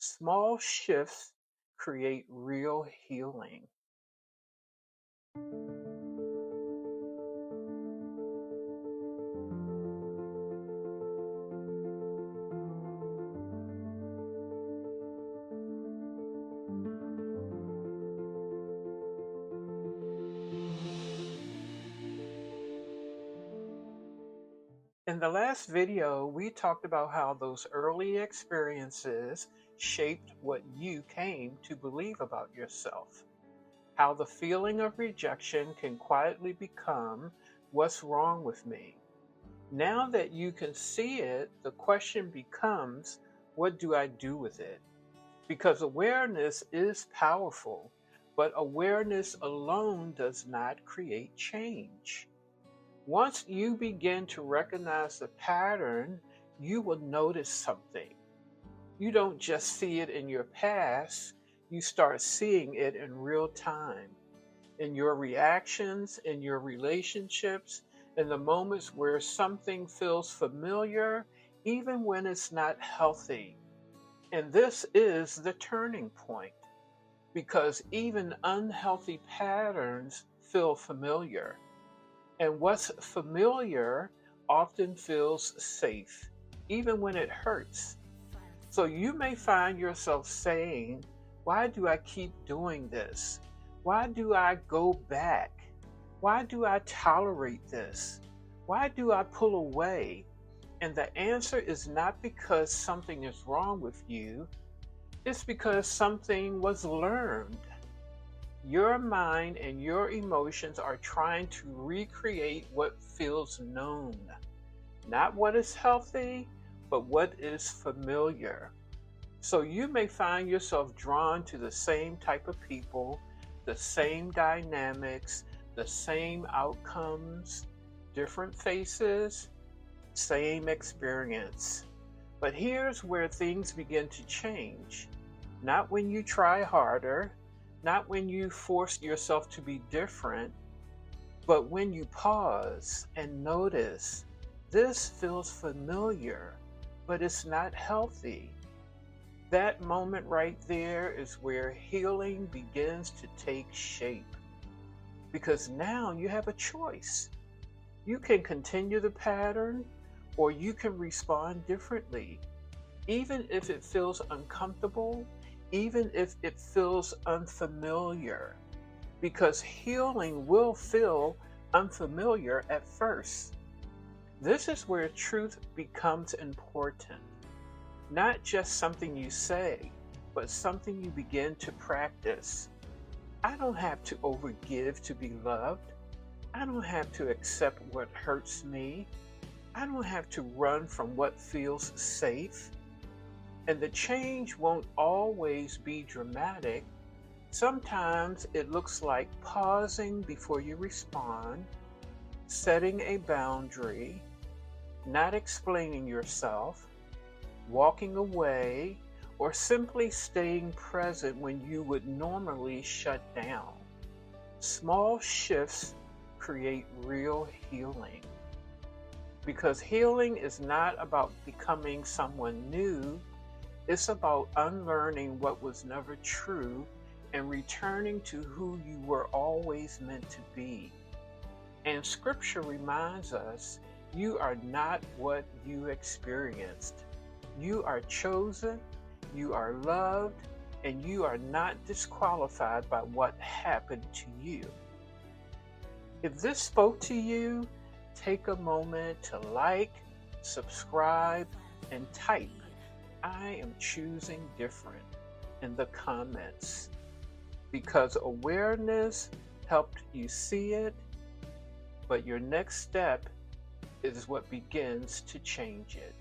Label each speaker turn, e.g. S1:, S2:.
S1: Small shifts create real healing. In the last video, we talked about how those early experiences shaped what you came to believe about yourself. How the feeling of rejection can quietly become, "What's wrong with me?" Now that you can see it, the question becomes, "What do I do with it?" Because awareness is powerful, but awareness alone does not create change. Once you begin to recognize the pattern, you will notice something. You don't just see it in your past, you start seeing it in real time, in your reactions, in your relationships, in the moments where something feels familiar, even when it's not healthy. And this is the turning point because even unhealthy patterns feel familiar. And what's familiar often feels safe, even when it hurts. So you may find yourself saying, "Why do I keep doing this? Why do I go back? Why do I tolerate this? Why do I pull away?" And the answer is not because something is wrong with you, it's because something was learned. Your mind and your emotions are trying to recreate what feels known, not what is healthy, but what is familiar. So you may find yourself drawn to the same type of people, the same dynamics, the same outcomes, different faces, same experience. But here's where things begin to change. Not when you try harder, not when you force yourself to be different, but when you pause and notice, "This feels familiar, but it's not healthy." That moment right there is where healing begins to take shape. Because now you have a choice. You can continue the pattern or you can respond differently, even if it feels uncomfortable, even if it feels unfamiliar, because healing will feel unfamiliar at first. This is where truth becomes important. Not just something you say, but something you begin to practice. I don't have to overgive to be loved. I don't have to accept what hurts me. I don't have to run from what feels safe. And the change won't always be dramatic. Sometimes it looks like pausing before you respond, setting a boundary, not explaining yourself, walking away, or simply staying present when you would normally shut down. Small shifts create real healing. Because healing is not about becoming someone new, it's about unlearning what was never true and returning to who you were always meant to be. And scripture reminds us, you are not what you experienced. You are chosen, you are loved, and you are not disqualified by what happened to you. If this spoke to you, take a moment to like, subscribe, and type, "I am choosing different," in the comments. Because awareness helped you see it, but your next step is what begins to change it.